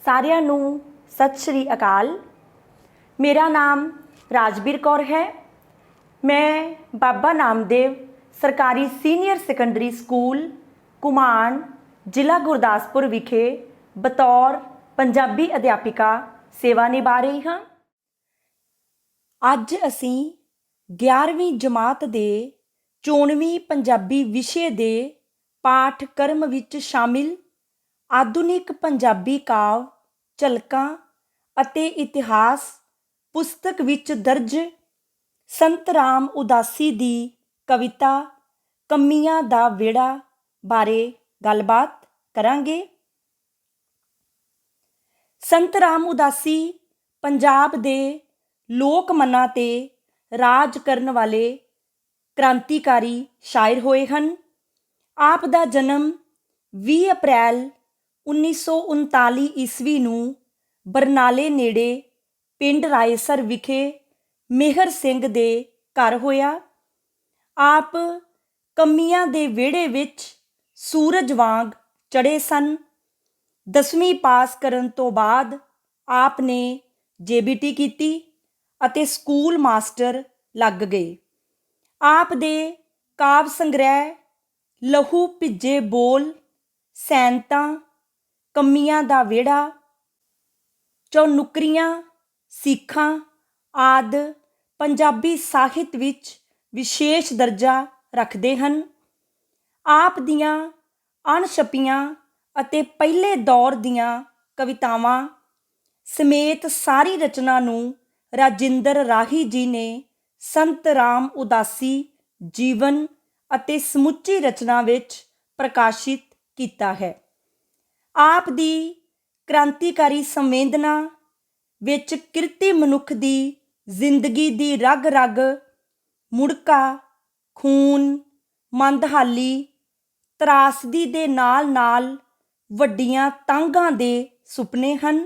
ਸਾਰਿਆਂ ਨੂੰ ਸਤਿ ਸ਼੍ਰੀ ਅਕਾਲ। ਮੇਰਾ ਨਾਮ ਰਾਜਵੀਰ ਕੌਰ ਹੈ। ਮੈਂ ਬਾਬਾ ਨਾਮਦੇਵ ਸਰਕਾਰੀ ਸੀਨੀਅਰ ਸੈਕੰਡਰੀ ਸਕੂਲ ਘੁਮਾਣ ਜ਼ਿਲ੍ਹਾ ਗੁਰਦਾਸਪੁਰ ਵਿਖੇ ਬਤੌਰ ਪੰਜਾਬੀ ਅਧਿਆਪਿਕਾ ਸੇਵਾ ਨਿਭਾ ਰਹੀ ਹਾਂ। ਅੱਜ ਅਸੀਂ 11ਵੀਂ ਜਮਾਤ ਦੇ 94ਵੀਂ ਪੰਜਾਬੀ ਵਿਸ਼ੇ ਦੇ ਪਾਠਕ੍ਰਮ ਵਿੱਚ ਸ਼ਾਮਿਲ ਆਧੁਨਿਕ ਪੰਜਾਬੀ ਕਾਵਿ ਝਲਕਾਂ ਅਤੇ ਇਤਿਹਾਸ ਪੁਸਤਕ ਵਿੱਚ ਦਰਜ ਸੰਤ ਰਾਮ ਉਦਾਸੀ ਦੀ ਕਵਿਤਾ ਕਮੀਆਂ ਦਾ ਵਿਹੜਾ ਬਾਰੇ ਗੱਲਬਾਤ ਕਰਾਂਗੇ। ਸੰਤ ਰਾਮ ਉਦਾਸੀ ਪੰਜਾਬ ਦੇ ਲੋਕ ਮਨਾਂ ਤੇ ਰਾਜ ਕਰਨ ਵਾਲੇ ਕ੍ਰਾਂਤੀਕਾਰੀ ਸ਼ਾਇਰ ਹੋਏ ਹਨ। ਆਪ ਦਾ ਜਨਮ 20 ਅਪ੍ਰੈਲ 1939 ਈਸਵੀ ਨੂੰ ਬਰਨਾਲੇ ਨੇੜੇ ਪਿੰਡ ਰਾਏਸਰ ਵਿਖੇ ਮੇਹਰ ਸਿੰਘ ਦੇ ਘਰ ਹੋਇਆ। ਆਪ ਕਮੀਆਂ ਦੇ ਵਿਹੜੇ ਵਿੱਚ ਸੂਰਜ ਵਾਂਗ ਚੜ੍ਹੇ ਸਨ। 10ਵੀਂ ਪਾਸ ਕਰਨ ਤੋਂ ਬਾਅਦ ਆਪ ਨੇ JBT ਕੀਤੀ ਅਤੇ ਸਕੂਲ ਮਾਸਟਰ ਲੱਗ ਗਏ। ਆਪ ਦੇ ਕਾਵਿ ਸੰਗ੍ਰਹਿ ਲਹੂ ਭਿੱਜੇ ਬੋਲ, ਸੈਨਤਾਂ, ਕਮੀਆਂ ਦਾ ਵਿਹੜਾ, ਚੌਨੁਕਰੀਆਂ, ਸੀਖਾਂ ਆਦਿ ਪੰਜਾਬੀ ਸਾਹਿਤ ਵਿੱਚ ਵਿਸ਼ੇਸ਼ ਦਰਜਾ ਰੱਖਦੇ ਹਨ। ਆਪ ਦੀਆਂ ਅਣਛਪੀਆਂ ਅਤੇ ਪਹਿਲੇ ਦੌਰ ਦੀਆਂ ਕਵਿਤਾਵਾਂ ਸਮੇਤ ਸਾਰੀ ਰਚਨਾ ਨੂੰ ਰਾਜਿੰਦਰ ਰਾਹੀ ਜੀ ਨੇ ਸੰਤ ਰਾਮ ਉਦਾਸੀ ਜੀਵਨ ਅਤੇ ਸਮੁੱਚੀ ਰਚਨਾ ਵਿੱਚ ਪ੍ਰਕਾਸ਼ਿਤ ਕੀਤਾ ਹੈ। ਆਪ ਦੀ ਕ੍ਰਾਂਤੀਕਾਰੀ ਸੰਵੇਦਨਾ ਵਿੱਚ ਕਿਰਤੀ ਮਨੁੱਖ ਦੀ ਜ਼ਿੰਦਗੀ ਦੀ ਰਗ-ਰਗ, ਮੁੜ੍ਹਕਾ, ਖੂਨ, ਮੰਦਹਾਲੀ, ਤਰਾਸਦੀ ਦੇ ਨਾਲ-ਨਾਲ ਵੱਡੀਆਂ ਤਾਂਘਾਂ ਦੇ ਸੁਪਨੇ ਹਨ,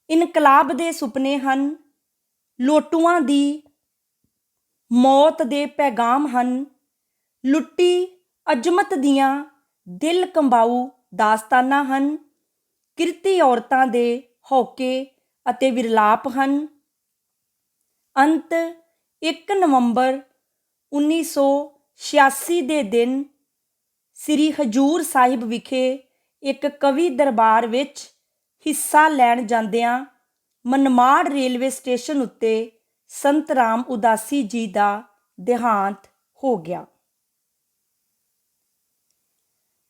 ਇਨਕਲਾਬ ਦੇ ਸੁਪਨੇ ਹਨ, ਲੋਟੂਆਂ ਦੀ ਮੌਤ ਦੇ ਪੈਗਾਮ ਹਨ, ਲੁੱਟੀ ਅਜ਼ਮਤ ਦੀਆਂ ਦਿਲ ਕੰਬਾਊ ਦਾਸਤਾਨਾਂ ਹਨ, ਕਿਰਤੀ ਔਰਤਾਂ ਦੇ ਹੌਕੇ ਅਤੇ ਵਿਰਲਾਪ ਹਨ। ਅੰਤ 1 ਨਵੰਬਰ 1986 ਦੇ ਦਿਨ ਸ੍ਰੀ ਹਜ਼ੂਰ ਸਾਹਿਬ ਵਿਖੇ ਇੱਕ ਕਵੀ ਦਰਬਾਰ ਵਿੱਚ ਹਿੱਸਾ ਲੈਣ ਜਾਂਦਿਆਂ ਮਨਮਾੜ ਰੇਲਵੇ ਸਟੇਸ਼ਨ ਉੱਤੇ ਸੰਤ ਰਾਮ ਉਦਾਸੀ ਜੀ ਦਾ ਦੇਹਾਂਤ ਹੋ ਗਿਆ।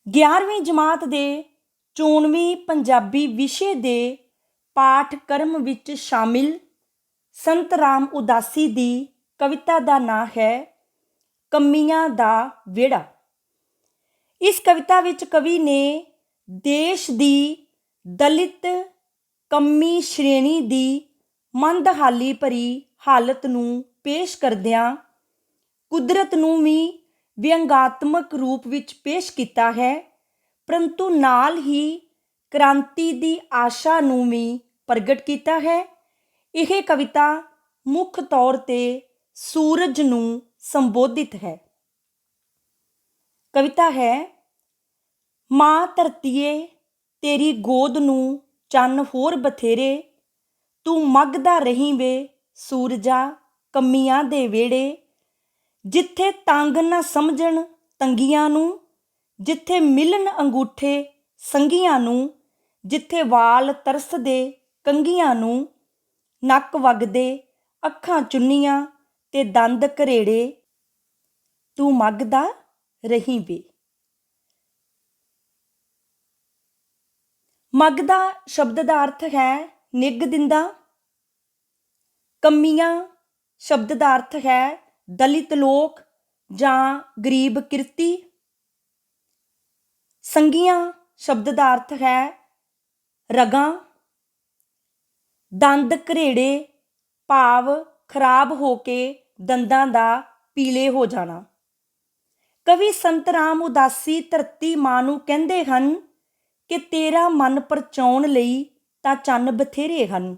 11ਵੀਂ ਜਮਾਤ ਦੇ 94ਵੀਂ ਪੰਜਾਬੀ ਵਿਸ਼ੇ ਦੇ ਪਾਠਕ੍ਰਮ ਵਿੱਚ ਸ਼ਾਮਿਲ ਸੰਤ ਰਾਮ ਉਦਾਸੀ ਦੀ ਕਵਿਤਾ ਦਾ ਨਾਂ ਹੈ ਕਮੀਆਂ ਦਾ ਵਿਹੜਾ। ਇਸ ਕਵਿਤਾ ਵਿੱਚ ਕਵੀ ਨੇ ਦੇਸ਼ ਦੀ ਦਲਿਤ ਕੰਮੀ ਸ਼੍ਰੇਣੀ ਦੀ ਮੰਦਹਾਲੀ ਭਰੀ ਹਾਲਤ ਨੂੰ ਪੇਸ਼ ਕਰਦਿਆਂ ਕੁਦਰਤ ਨੂੰ ਵੀ ਵਿਅੰਗਾਤਮਕ ਰੂਪ ਵਿੱਚ ਪੇਸ਼ ਕੀਤਾ ਹੈ, ਪਰੰਤੂ ਨਾਲ ਹੀ ਕ੍ਰਾਂਤੀ ਦੀ ਆਸ਼ਾ ਨੂੰ ਵੀ ਪ੍ਰਗਟ ਕੀਤਾ ਹੈ। ਇਹ ਕਵਿਤਾ ਮੁੱਖ ਤੌਰ ਤੇ ਸੂਰਜ ਨੂੰ ਸੰਬੋਧਿਤ ਹੈ। ਕਵਿਤਾ ਹੈ: ਮਾਂ ਧਰਤੀਏ ਤੇਰੀ ਗੋਦ ਨੂੰ ਚੰਨ ਹੋਰ ਬਥੇਰੇ, ਤੂੰ ਮੱਘਦਾ ਰਹੀਂ ਵੇ ਸੂਰਜਾ ਕਮੀਆਂ ਦੇ ਵਿਹੜੇ, ਜਿੱਥੇ ਤੰਗ ਨਾ ਸਮਝਣ ਤੰਗੀਆਂ ਨੂੰ, ਜਿੱਥੇ ਮਿਲਣ ਅੰਗੂਠੇ ਸੰਗੀਆਂ ਨੂੰ, ਜਿੱਥੇ ਵਾਲ ਤਰਸਦੇ ਕੰਘੀਆਂ ਨੂੰ, ਨੱਕ ਵਗਦੇ ਅੱਖਾਂ ਚੁੰਨੀਆਂ ਤੇ ਦੰਦ ਘਰੇੜੇ, ਤੂੰ ਮੱਘਦਾ ਰਹੀਂ ਵੇ। ਮੱਘਦਾ ਸ਼ਬਦ ਦਾ ਅਰਥ ਹੈ ਨਿੱਘ ਦਿੰਦਾ। ਕਮੀਆਂ ਸ਼ਬਦ ਦਾ ਅਰਥ ਹੈ ਦਲਿਤ ਲੋਕ ਜਾਂ ਗਰੀਬ ਕਿਰਤੀ। ਸੰਗੀਆਂ ਸ਼ਬਦ ਦਾ ਅਰਥ ਹੈ ਰਗਾਂ। ਦੰਦ ਘਰੇੜੇ ਭਾਵ ਖਰਾਬ ਹੋ ਕੇ ਦੰਦਾਂ ਦਾ ਪੀਲੇ ਹੋ ਜਾਣਾ। ਕਵੀ ਸੰਤ ਰਾਮ ਉਦਾਸੀ ਧਰਤੀ ਮਾਂ ਨੂੰ ਕਹਿੰਦੇ ਹਨ ਕਿ ਤੇਰਾ ਮਨ ਪਰਚਾਉਣ ਲਈ ਤਾਂ ਚੰਨ ਬਥੇਰੇ ਹਨ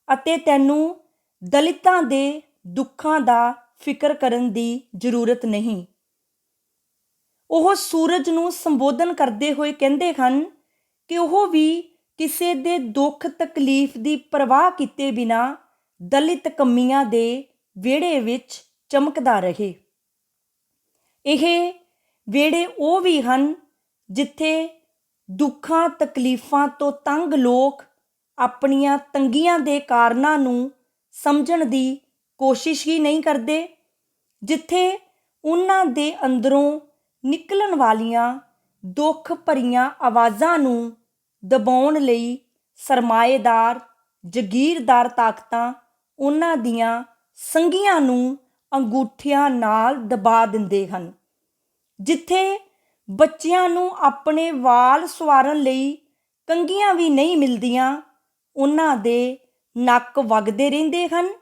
ਅਤੇ ਤੈਨੂੰ ਦਲਿਤਾਂ ਦੇ ਦੁੱਖਾਂ ਦਾ ਫਿਕਰ ਕਰਨ ਦੀ ਜ਼ਰੂਰਤ ਨਹੀਂ। ਉਹ ਸੂਰਜ ਨੂੰ ਸੰਬੋਧਨ ਕਰਦੇ ਹੋਏ ਕਹਿੰਦੇ ਹਨ ਕਿ ਉਹ ਵੀ ਕਿਸੇ ਦੇ ਦੁੱਖ ਤਕਲੀਫ ਦੀ ਪਰਵਾਹ ਕੀਤੇ ਬਿਨਾ ਦਲਿਤ ਕਮੀਆਂ ਦੇ ਵਿਹੜੇ ਵਿੱਚ ਚਮਕਦਾ ਰਹੇ। ਇਹ ਵਿਹੜੇ ਉਹ ਵੀ ਹਨ ਜਿੱਥੇ ਦੁੱਖਾਂ ਤਕਲੀਫਾਂ ਤੋਂ ਤੰਗ ਲੋਕ ਆਪਣੀਆਂ ਤੰਗੀਆਂ ਦੇ ਕਾਰਨਾਂ ਨੂੰ ਸਮਝਣ ਦੀ ਕੋਸ਼ਿਸ਼ ਹੀ ਨਹੀਂ ਕਰਦੇ, ਜਿੱਥੇ ਉਹਨਾਂ ਦੇ ਅੰਦਰੋਂ ਨਿਕਲਣ ਵਾਲੀਆਂ ਦੁੱਖ ਭਰੀਆਂ ਆਵਾਜ਼ਾਂ ਨੂੰ ਦਬਾਉਣ ਲਈ ਸਰਮਾਏਦਾਰ ਜਗੀਰਦਾਰ ਤਾਕਤਾਂ ਉਹਨਾਂ ਦੀਆਂ ਸੰਗੀਆਂ ਨੂੰ ਅੰਗੂਠਿਆਂ ਨਾਲ ਦਬਾ ਦਿੰਦੇ ਹਨ, ਜਿੱਥੇ ਬੱਚਿਆਂ ਨੂੰ ਆਪਣੇ ਵਾਲ ਸਵਾਰਨ ਲਈ ਕੰਘੀਆਂ ਵੀ ਨਹੀਂ ਮਿਲਦੀਆਂ, ਉਹਨਾਂ ਦੇ ਨੱਕ ਵਗਦੇ ਰਹਿੰਦੇ ਹਨ,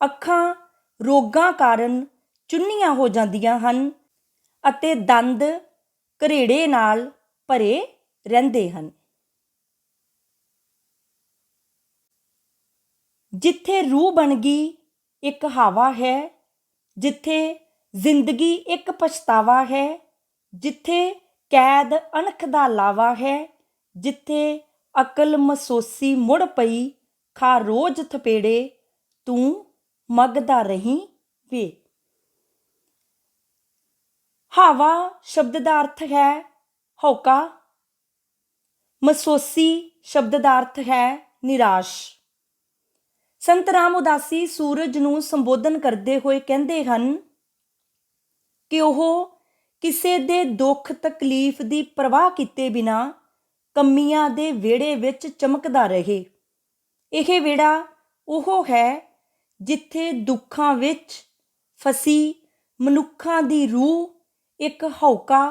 ਅੱਖਾਂ ਰੋਗਾਂ ਕਾਰਨ ਚੁੰਨੀਆਂ ਹੋ ਜਾਂਦੀਆਂ ਹਨ ਅਤੇ ਦੰਦ ਘਰੇੜੇ ਨਾਲ ਭਰੇ ਰਹਿੰਦੇ ਹਨ। ਜਿੱਥੇ ਰੂਹ ਬਣ ਗਈ ਇੱਕ ਹਵਾ ਹੈ, ਜਿੱਥੇ ਜ਼ਿੰਦਗੀ ਇੱਕ ਪਛਤਾਵਾ ਹੈ, ਜਿੱਥੇ ਕੈਦ ਅਣਖ ਦਾ ਲਾਵਾ ਹੈ, ਜਿੱਥੇ ਅਕਲ ਮਸੋਸੀ ਮੁੜ ਪਈ ਖਾ ਰੋਜ਼ ਥਪੇੜੇ, ਤੂੰ ਮੰਗਦਾ ਰਹੀਂ ਵੇ। ਹਵਾ ਸ਼ਬਦ ਦਾ ਅਰਥ ਹੈ ਹੌਕਾ, ਮਸੋਸੀ ਸ਼ਬਦ ਦਾ ਅਰਥ ਹੈ ਨਿਰਾਸ਼। ਸੰਤ ਰਾਮ ਉਦਾਸੀ ਸੂਰਜ ਨੂੰ ਸੰਬੋਧਨ ਕਰਦੇ ਹੋਏ ਕਹਿੰਦੇ ਹਨ ਕਿ ਉਹ ਕਿਸੇ ਦੇ ਦੁੱਖ ਤਕਲੀਫ ਦੀ ਪਰਵਾਹ ਕੀਤੇ ਬਿਨਾ ਕਮੀਆਂ ਦੇ ਵਿਹੜੇ ਵਿੱਚ ਚਮਕਦਾ ਰਹੇ। ਇਹ ਵਿਹੜਾ ਉਹ ਹੈ ਜਿੱਥੇ ਦੁੱਖਾਂ ਵਿੱਚ ਫਸੀ ਮਨੁੱਖਾਂ ਦੀ ਰੂਹ ਇੱਕ ਹੌਕਾ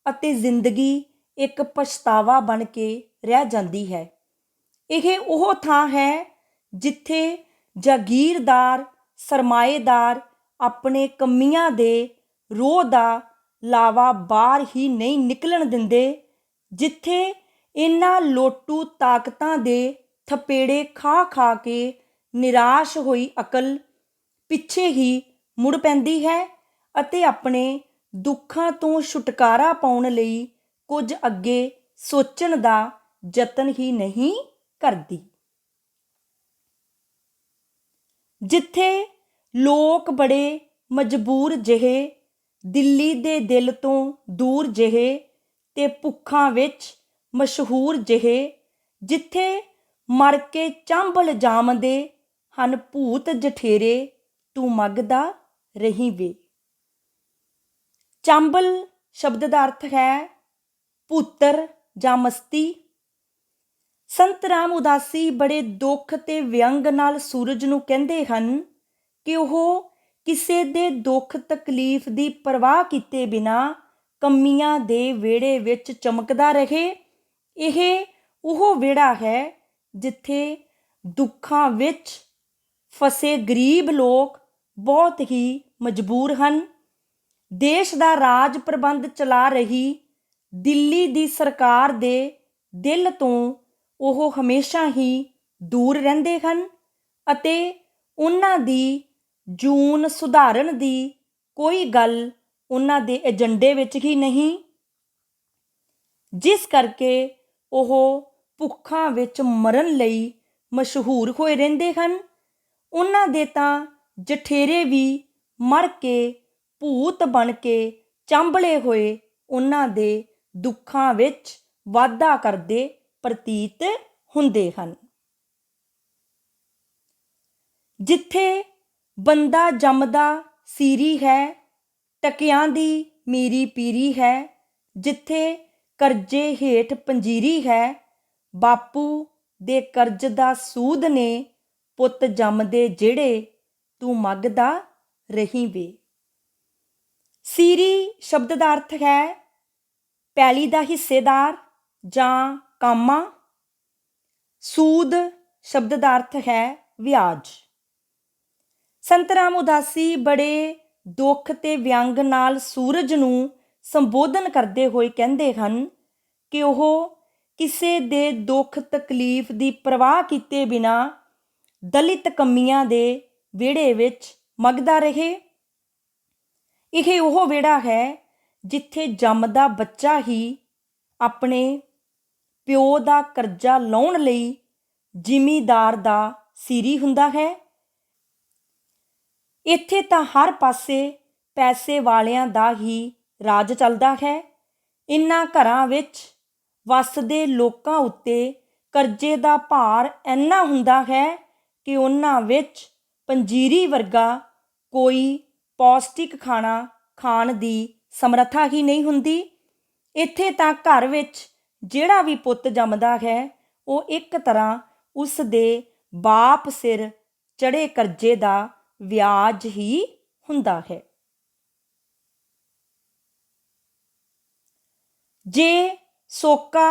ਅਤੇ ਜ਼ਿੰਦਗੀ ਇੱਕ ਪਛਤਾਵਾ ਬਣ ਕੇ ਰਹਿ ਜਾਂਦੀ ਹੈ। ਇਹ ਉਹ ਥਾਂ ਹੈ ਜਿੱਥੇ ਜਾਗੀਰਦਾਰ ਸਰਮਾਏਦਾਰ ਆਪਣੇ ਕਮੀਆਂ ਦੇ ਰੋਹ ਦਾ ਲਾਵਾ ਬਾਹਰ ਹੀ ਨਹੀਂ ਨਿਕਲਣ ਦਿੰਦੇ, ਜਿੱਥੇ ਇਹਨਾਂ ਲੋਟੂ ਤਾਕਤਾਂ ਦੇ ਥਪੇੜੇ ਖਾ ਖਾ ਕੇ ਨਿਰਾਸ਼ ਹੋਈ ਅਕਲ ਪਿੱਛੇ ਹੀ ਮੁੜ ਪੈਂਦੀ ਹੈ ਅਤੇ ਆਪਣੇ ਦੁੱਖਾਂ ਤੋਂ ਛੁਟਕਾਰਾ ਪਾਉਣ ਲਈ ਕੁਝ ਅੱਗੇ ਸੋਚਣ ਦਾ ਯਤਨ ਹੀ ਨਹੀਂ ਕਰਦੀ। ਜਿੱਥੇ ਲੋਕ ਬੜੇ ਮਜਬੂਰ ਜਿਹੇ, ਦਿੱਲੀ ਦੇ ਦਿਲ ਤੋਂ ਦੂਰ ਜਿਹੇ ਤੇ ਭੁੱਖਾਂ ਵਿੱਚ ਮਸ਼ਹੂਰ ਜਿਹੇ, ਜਿੱਥੇ ਮਰ ਕੇ ਚਾਂਬਲ ਜਾਮਦੇ ਹਨ ਭੂਤ ਜਠੇਰੇ, ਤੂੰ ਮੰਗਦਾ ਰਹੀਂ ਵੇ। ਚਾਂਬਲ ਸ਼ਬਦ ਦਾ ਅਰਥ ਹੈ ਭੂਤਰ ਜਾਂ ਮਸਤੀ। ਸੰਤ ਰਾਮ ਉਦਾਸੀ ਬੜੇ ਦੁੱਖ ਤੇ ਵਿਅੰਗ ਨਾਲ ਸੂਰਜ ਨੂੰ ਕਹਿੰਦੇ ਹਨ ਕਿ ਉਹ ਕਿਸੇ ਦੇ ਦੁੱਖ ਤਕਲੀਫ ਦੀ ਪਰਵਾਹ ਕੀਤੇ ਬਿਨਾ ਕਮੀਆਂ ਦੇ ਵਿਹੜੇ ਵਿੱਚ ਚਮਕਦਾ ਰਹੇ। ਇਹ ਉਹ ਵਿਹੜਾ ਹੈ ਜਿੱਥੇ ਦੁੱਖਾਂ ਵਿੱਚ ਫਸੇ ਗਰੀਬ ਲੋਕ ਬਹੁਤ ਹੀ ਮਜਬੂਰ ਹਨ। ਦੇਸ਼ ਦਾ ਰਾਜ ਪ੍ਰਬੰਧ ਚਲਾ ਰਹੀ ਦਿੱਲੀ ਦੀ ਸਰਕਾਰ ਦੇ ਦਿਲ ਤੋਂ ਉਹ ਹਮੇਸ਼ਾ ਹੀ ਦੂਰ ਰਹਿੰਦੇ ਹਨ ਅਤੇ ਉਹਨਾਂ ਦੀ ਜੂਨ ਸੁਧਾਰਨ ਦੀ ਕੋਈ ਗੱਲ ਉਹਨਾਂ ਦੇ ਏਜੰਡੇ ਵਿੱਚ ਹੀ ਨਹੀਂ, ਜਿਸ ਕਰਕੇ ਉਹ ਭੁੱਖਾਂ ਵਿੱਚ ਮਰਨ ਲਈ ਮਸ਼ਹੂਰ ਹੋਏ ਰਹਿੰਦੇ ਹਨ। ਉਹਨਾਂ ਦੇ ਤਾਂ ਜਠੇਰੇ ਵੀ ਮਰ ਕੇ ਭੂਤ ਬਣ ਕੇ ਚਾਂਬਲੇ ਹੋਏ ਉਹਨਾਂ ਦੇ ਦੁੱਖਾਂ ਵਿੱਚ ਵਾਧਾ ਕਰਦੇ ਪ੍ਰਤੀਤ ਹੁੰਦੇ ਹਨ। ਜਿੱਥੇ ਬੰਦਾ ਜੰਮਦਾ ਸੀਰੀ ਹੈ, ਟਕਿਆਂ ਦੀ ਮੀਰੀ ਪੀਰੀ ਹੈ, ਜਿੱਥੇ ਕਰਜ਼ੇ ਹੇਠ ਪੰਜੀਰੀ ਹੈ, ਬਾਪੂ ਦੇ ਕਰਜ਼ ਦਾ ਸੂਦ ਨੇ ਪੁੱਤ ਜੰਮਦੇ ਜਿਹੜੇ, ਤੂੰ ਮੰਗਦਾ ਰਹੀਂ ਵੇ। ਸੀਰੀ ਸ਼ਬਦ ਦਾ ਅਰਥ ਹੈ ਪੈਲੀ ਦਾ ਹਿੱਸੇਦਾਰ ਜਾਂ ਕਾਮਾ। ਸੂਦ ਸ਼ਬਦ ਦਾ ਅਰਥ ਹੈ ਵਿਆਜ। ਸੰਤ ਰਾਮ ਉਦਾਸੀ ਬੜੇ ਦੁੱਖ ਤੇ ਵਿਅੰਗ ਨਾਲ ਸੂਰਜ ਨੂੰ ਸੰਬੋਧਨ ਕਰਦੇ ਹੋਏ ਕਹਿੰਦੇ ਹਨ ਕਿ ਉਹ ਕਿਸੇ ਦੇ ਦੁੱਖ ਤਕਲੀਫ ਦੀ ਪਰਵਾਹ ਕੀਤੇ ਬਿਨਾ ਦਲਿਤ ਕਮੀਆਂ ਦੇ ਵਿਹੜੇ ਵਿੱਚ ਮੰਗਦਾ ਰਹੇ। ਇਹ ਉਹ ਵਿਹੜਾ ਹੈ ਜਿੱਥੇ ਜੰਮਦਾ ਬੱਚਾ ਹੀ ਆਪਣੇ ਪਿਓ ਦਾ ਕਰਜ਼ਾ ਲਾਹੁਣ ਲਈ ਜ਼ਿਮੀਂਦਾਰ ਦਾ ਸਿਰੀ ਹੁੰਦਾ ਹੈ। ਇੱਥੇ ਤਾਂ ਹਰ ਪਾਸੇ ਪੈਸੇ ਵਾਲਿਆਂ ਦਾ ਹੀ ਰਾਜ ਚੱਲਦਾ ਹੈ। ਇਨ੍ਹਾਂ ਘਰਾਂ ਵਿੱਚ ਵੱਸਦੇ ਲੋਕਾਂ ਉੱਤੇ ਕਰਜ਼ੇ ਦਾ ਭਾਰ ਇੰਨਾ ਹੁੰਦਾ ਹੈ ਕਿ ਉਹਨਾਂ ਵਿੱਚ ਪੰਜੀਰੀ ਵਰਗਾ ਕੋਈ ਪੌਸ਼ਟਿਕ ਖਾਣਾ ਖਾਣ ਦੀ ਸਮਰੱਥਾ ਹੀ ਨਹੀਂ ਹੁੰਦੀ। ਇੱਥੇ ਤਾਂ ਘਰ ਵਿੱਚ ਜਿਹੜਾ ਵੀ ਪੁੱਤ ਜੰਮਦਾ ਹੈ ਉਹ ਇੱਕ ਤਰ੍ਹਾਂ ਉਸ ਦੇ ਬਾਪ ਸਿਰ ਚੜ੍ਹੇ ਕਰਜ਼ੇ ਦਾ ਵਿਆਜ ਹੀ ਹੁੰਦਾ ਹੈ। ਜੇ ਸੋਕਾ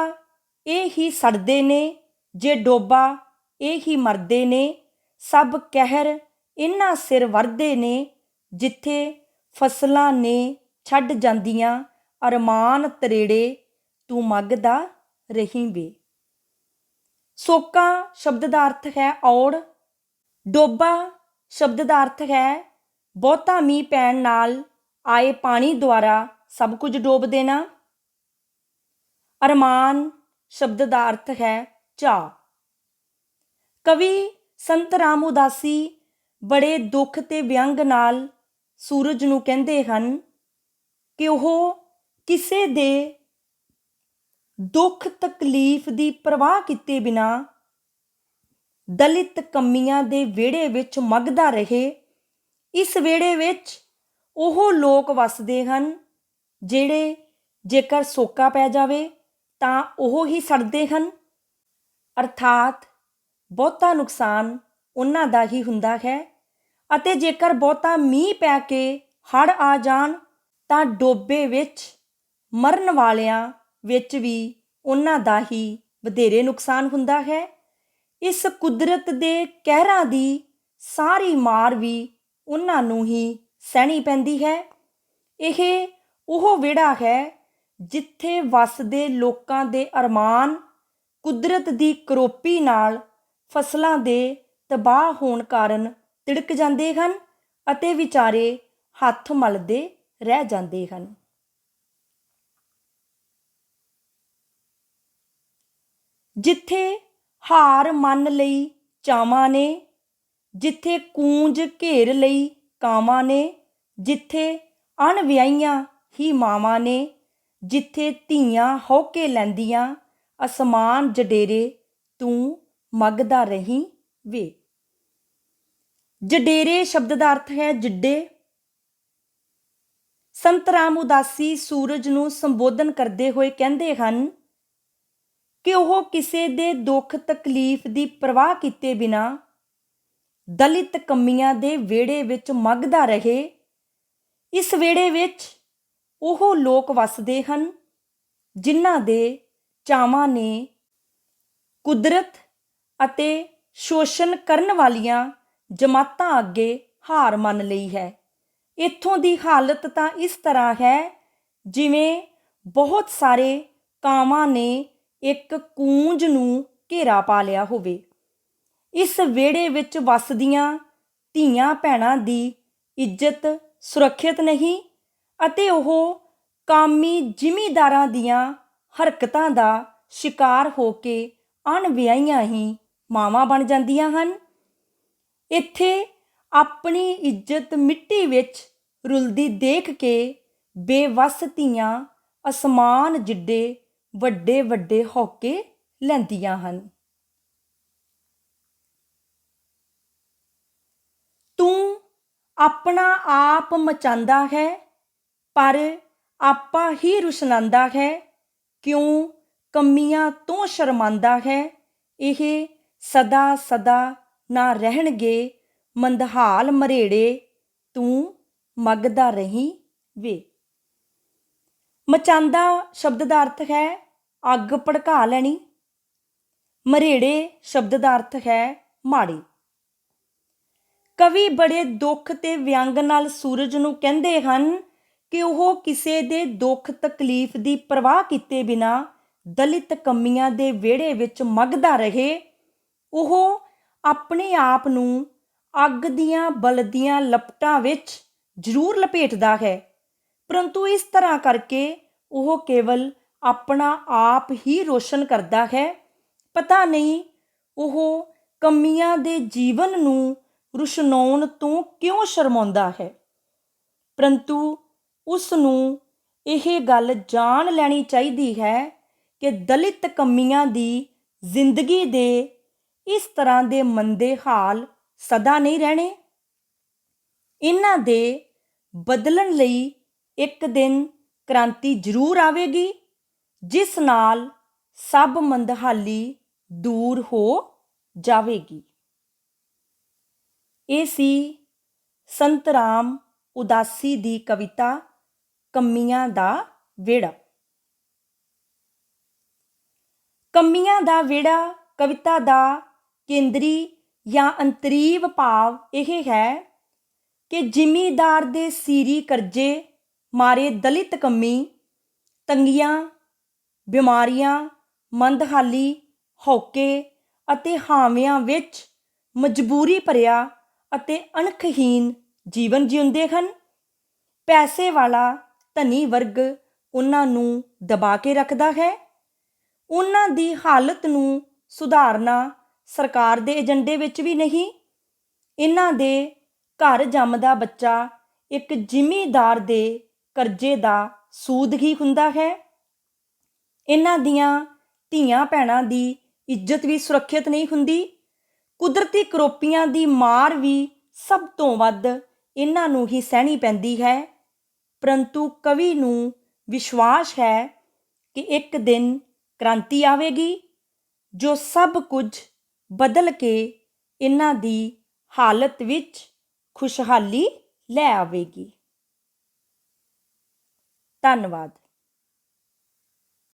ਇਹ ਹੀ ਸੜਦੇ ਨੇ, ਜੇ ਡੋਬਾ ਇਹ ਹੀ ਮਰਦੇ ਨੇ, ਸਭ ਕਹਿਰ ਇਹਨਾਂ ਸਿਰ ਵਰਦੇ ਨੇ। ਜਿੱਥੇ ਫਸਲਾਂ ਨੇ ਛੱਡ ਜਾਂਦੀਆਂ ਅਰਮਾਨ ਤਰੇੜੇ, ਤੂੰ ਮੰਗਦਾ ਰਹੀਂ ਵੇ। ਸੋਕਾ ਸ਼ਬਦ ਦਾ ਅਰਥ ਹੈ ਔੜ। ਡੋਬਾ ਸ਼ਬਦ ਦਾ ਅਰਥ ਹੈ ਬਹੁਤਾ ਮੀਂਹ ਪੈਣ ਨਾਲ ਆਏ ਪਾਣੀ ਦੁਆਰਾ ਸਭ ਕੁਝ ਡੋਬ ਦੇਣਾ। ਅਰਮਾਨ ਸ਼ਬਦ ਦਾ ਅਰਥ ਹੈ ਚਾਅ। ਕਵੀ ਸੰਤ ਰਾਮ ਉਦਾਸੀ ਬੜੇ ਦੁੱਖ ਤੇ ਵਿਅੰਗ ਨਾਲ ਸੂਰਜ ਨੂੰ ਕਹਿੰਦੇ ਹਨ ਕਿ ਉਹ ਕਿਸੇ ਦੇ ਦੁੱਖ ਤਕਲੀਫ ਦੀ ਪਰਵਾਹ ਕੀਤੇ ਬਿਨਾਂ ਦਲਿਤ ਕੰਮੀਆਂ ਦੇ ਵਿਹੜੇ ਵਿੱਚ ਮੱਘਦਾ ਰਹੇ। ਇਸ ਵਿਹੜੇ ਵਿੱਚ ਉਹ ਲੋਕ ਵੱਸਦੇ ਹਨ ਜਿਹੜੇ ਜੇਕਰ ਸੋਕਾ ਪੈ ਜਾਵੇ ਤਾਂ ਉਹ ਹੀ ਸੜਦੇ ਹਨ, ਅਰਥਾਤ ਬਹੁਤਾ ਨੁਕਸਾਨ ਉਹਨਾਂ ਦਾ ਹੀ ਹੁੰਦਾ ਹੈ। ਅਤੇ ਜੇਕਰ ਬਹੁਤਾ ਮੀਂਹ ਪੈ ਕੇ ਹੜ੍ਹ ਆ ਜਾਣ ਤਾਂ ਡੋਬੇ ਵਿੱਚ ਮਰਨ ਵਾਲਿਆਂ ਵਿੱਚ ਵੀ ਉਹਨਾਂ ਦਾ ਹੀ ਵਧੇਰੇ ਨੁਕਸਾਨ ਹੁੰਦਾ ਹੈ। ਇਸ ਕੁਦਰਤ ਦੇ ਕਹਿਰਾਂ ਦੀ ਸਾਰੀ ਮਾਰ ਵੀ ਉਹਨਾਂ ਨੂੰ ਹੀ ਸਹਿਣੀ ਪੈਂਦੀ ਹੈ। ਇਹ ਉਹ ਵਿਹੜਾ ਹੈ ਜਿੱਥੇ ਵੱਸਦੇ ਲੋਕਾਂ ਦੇ ਅਰਮਾਨ ਕੁਦਰਤ ਦੀ ਕਰੋਪੀ ਨਾਲ ਫਸਲਾਂ ਦੇ ਤਬਾਹ ਹੋਣ ਕਾਰਨ ਤਿੜਕ ਜਾਂਦੇ ਹਨ ਅਤੇ ਵਿਚਾਰੇ ਹੱਥ ਮਲਦੇ ਰਹਿ ਜਾਂਦੇ ਹਨ। ਜਿੱਥੇ ਹਾਰ ਮੰਨ ਲਈ ਚਾਵਾਂ ਨੇ, ਜਿੱਥੇ ਕੂੰਜ ਘੇਰ ਲਈ ਕਾਵਾਂ ਨੇ, ਜਿੱਥੇ ਅਣਵਿਆਹੀਆਂ ਹੀ ਮਾਵਾਂ ਨੇ, ਜਿੱਥੇ ਧੀਆਂ ਹੌਕੇ ਲੈਂਦੀਆਂ ਅਸਮਾਨ ਜਡੇਰੇ, ਤੂੰ ਮੰਗਦਾ ਰਹੀਂ ਵੇ। ਜਡੇਰੇ ਸ਼ਬਦ ਦਾ ਅਰਥ ਹੈ ਜਿੱਡੇ। ਸੰਤ ਰਾਮ ਉਦਾਸੀ ਸੂਰਜ ਨੂੰ ਸੰਬੋਧਨ ਕਰਦੇ ਹੋਏ ਕਹਿੰਦੇ ਹਨ ਕਿ ਉਹ ਕਿਸੇ ਦੇ ਦੁੱਖ ਤਕਲੀਫ ਦੀ ਪਰਵਾਹ ਕੀਤੇ ਬਿਨਾਂ ਦਲਿਤ ਕੰਮੀਆਂ ਦੇ ਵਿਹੜੇ ਵਿੱਚ ਮੱਘਦਾ ਰਹੇ। ਇਸ ਵਿਹੜੇ ਵਿੱਚ ਉਹ ਲੋਕ ਵੱਸਦੇ ਹਨ ਜਿਨ੍ਹਾਂ ਦੇ ਚਾਵਾਂ ਨੇ ਕੁਦਰਤ ਅਤੇ ਸ਼ੋਸ਼ਣ ਕਰਨ ਵਾਲੀਆਂ ਜਮਾਤਾਂ ਅੱਗੇ ਹਾਰ ਮੰਨ ਲਈ ਹੈ। ਇੱਥੋਂ ਦੀ ਹਾਲਤ ਤਾਂ ਇਸ ਤਰ੍ਹਾਂ ਹੈ ਜਿਵੇਂ ਬਹੁਤ ਸਾਰੇ ਕਾਵਾਂ ਨੇ ਇੱਕ ਕੂੰਜ ਨੂੰ ਘੇਰਾ ਪਾ ਲਿਆ ਹੋਵੇ। ਇਸ ਵਿਹੜੇ ਵਿੱਚ ਵੱਸਦੀਆਂ ਧੀਆਂ ਭੈਣਾਂ ਦੀ ਇੱਜ਼ਤ ਸੁਰੱਖਿਅਤ ਨਹੀਂ ਅਤੇ ਉਹ ਕਾਮੀ ਜ਼ਿਮੀਂਦਾਰਾਂ ਦੀਆਂ ਹਰਕਤਾਂ ਦਾ ਸ਼ਿਕਾਰ ਹੋ ਕੇ ਅਣਵਿਆਹੀਆਂ ਹੀ ਮਾਵਾਂ ਬਣ ਜਾਂਦੀਆਂ ਹਨ। ਇੱਥੇ ਆਪਣੀ ਇੱਜ਼ਤ ਮਿੱਟੀ ਵਿੱਚ ਰੁਲਦੀ ਦੇਖ ਕੇ ਬੇਵੱਸ ਧੀਆਂ ਅਸਮਾਨ ਜਿੱਡੇ ਵੱਡੇ ਵੱਡੇ ਹੌਕੇ ਲੈਂਦੀਆਂ ਹਨ। ਤੂੰ ਆਪਣਾ ਆਪ ਮਚਾਂਦਾ ਹੈ ਪਰ ਆਪਾ ਹੀ ਰੁਸ਼ਨਾਂਦਾ ਹੈ, ਕਿਉਂ ਕੰਮੀਆਂ ਤੋਂ ਸ਼ਰਮਾਂਦਾ ਹੈ। ਇਹ ਸਦਾ ਸਦਾ ਨਾ ਰਹਿਣਗੇ ਮੰਦਹਾਲ ਮਰੇੜੇ, ਤੂੰ ਮੰਗਦਾ ਰਹੀਂ ਵੇ। ਮਚਾਂਦਾ ਸ਼ਬਦ ਦਾ ਅਰਥ ਹੈ ਅੱਗ ਭੜਕਾ ਲੈਣੀ। ਮਰੇੜੇ ਸ਼ਬਦ ਦਾ ਅਰਥ ਹੈ ਮਾੜੇ। ਕਵੀ ਬੜੇ ਦੁੱਖ ਤੇ ਵਿਅੰਗ ਨਾਲ ਸੂਰਜ ਨੂੰ ਕਹਿੰਦੇ ਹਨ ਕਿ ਉਹ ਕਿਸੇ ਦੇ ਦੁੱਖ ਤਕਲੀਫ ਦੀ ਪਰਵਾਹ ਕੀਤੇ ਬਿਨਾਂ ਦਲਿਤ ਕੰਮੀਆਂ ਦੇ ਵਿਹੜੇ ਵਿੱਚ ਮੱਘਦਾ ਰਹੇ। ਉਹ ਆਪਣੇ ਆਪ ਨੂੰ ਅੱਗ ਦੀਆਂ ਬਲਦੀਆਂ ਲਪਟਾਂ ਵਿੱਚ ਜ਼ਰੂਰ ਲਪੇਟਦਾ ਹੈ, ਪਰੰਤੂ ਇਸ ਤਰ੍ਹਾਂ ਕਰਕੇ ਉਹ ਕੇਵਲ ਆਪਣਾ ਆਪ ਹੀ ਰੋਸ਼ਨ ਕਰਦਾ ਹੈ। ਪਤਾ ਨਹੀਂ ਉਹ ਕਮੀਆਂ ਦੇ ਜੀਵਨ ਨੂੰ ਰੁਸ਼ਨਾਉਣ ਤੋਂ ਕਿਉਂ ਸ਼ਰਮਾਉਂਦਾ ਹੈ, ਪਰੰਤੂ ਉਸ ਨੂੰ ਇਹ ਗੱਲ ਜਾਣ ਲੈਣੀ ਚਾਹੀਦੀ ਹੈ ਕਿ ਦਲਿਤ ਕਮੀਆਂ ਦੀ ਜ਼ਿੰਦਗੀ ਦੇ ਇਸ ਤਰ੍ਹਾਂ ਦੇ ਮੰਦੇ ਹਾਲ ਸਦਾ ਨਹੀਂ ਰਹਿਣੇ। ਇਹਨਾਂ ਦੇ ਬਦਲਣ ਲਈ ਇੱਕ ਦਿਨ ਕ੍ਰਾਂਤੀ ਜ਼ਰੂਰ ਆਵੇਗੀ, ਜਿਸ ਨਾਲ ਸਭ ਮੰਦਹਾਲੀ ਦੂਰ ਹੋ ਜਾਵੇਗੀ। ਇਹ ਸੀ ਸੰਤ ਰਾਮ ਉਦਾਸੀ ਦੀ ਕਵਿਤਾ ਕਮੀਆਂ ਦਾ ਵਿਹੜਾ। ਕਮੀਆਂ ਦਾ ਵਿਹੜਾ ਕਵਿਤਾ ਦਾ ਕੇਂਦਰੀ ਜਾਂ ਅੰਤਰੀਵ ਭਾਵ ਇਹ ਹੈ ਕਿ ਜ਼ਿਮੀਂਦਾਰ ਦੇ ਸੀਰੀ ਕਰਜ਼ੇ ਮਾਰੇ ਦਲਿਤ ਕਮੀ, ਤੰਗੀਆਂ, ਬਿਮਾਰੀਆਂ, ਮੰਦਹਾਲੀ, ਹੌਕੇ ਅਤੇ ਹਾਵਿਆਂ ਵਿੱਚ ਮਜਬੂਰੀ ਭਰਿਆ ਅਤੇ ਅਣਖਹੀਣ ਜੀਵਨ ਜਿਉਂਦੇ ਹਨ। ਪੈਸੇ ਵਾਲਾ ਧਨੀ ਵਰਗ ਉਹਨਾਂ ਨੂੰ ਦਬਾ ਕੇ ਰੱਖਦਾ ਹੈ। ਉਹਨਾਂ ਦੀ ਹਾਲਤ ਨੂੰ ਸੁਧਾਰਨਾ ਸਰਕਾਰ ਦੇ ਏਜੰਡੇ ਵਿੱਚ ਵੀ ਨਹੀਂ। ਇਹਨਾਂ ਦੇ ਘਰ ਜੰਮਦਾ ਬੱਚਾ ਇੱਕ ਜ਼ਿਮੀਂਦਾਰ ਦੇ ਕਰਜ਼ੇ ਦਾ ਸੂਦ ਹੀ ਹੁੰਦਾ ਹੈ। ਇਹਨਾਂ ਦੀਆਂ ਧੀਆਂ ਭੈਣਾਂ ਦੀ ਇੱਜ਼ਤ ਵੀ ਸੁਰੱਖਿਅਤ ਨਹੀਂ ਹੁੰਦੀ। ਕੁਦਰਤੀ ਕਰੋਪੀਆਂ ਦੀ ਮਾਰ ਵੀ ਸਭ ਤੋਂ ਵੱਧ ਇਹਨਾਂ ਨੂੰ ਹੀ ਸਹਿਣੀ ਪੈਂਦੀ ਹੈ, ਪਰੰਤੂ ਕਵੀ ਨੂੰ ਵਿਸ਼ਵਾਸ ਹੈ ਕਿ ਇੱਕ ਦਿਨ ਕ੍ਰਾਂਤੀ ਆਵੇਗੀ ਜੋ ਸਭ ਕੁਝ ਬਦਲ ਕੇ ਇਹਨਾਂ ਦੀ ਹਾਲਤ ਵਿੱਚ ਖੁਸ਼ਹਾਲੀ ਲੈ ਆਵੇਗੀ। ਧੰਨਵਾਦ।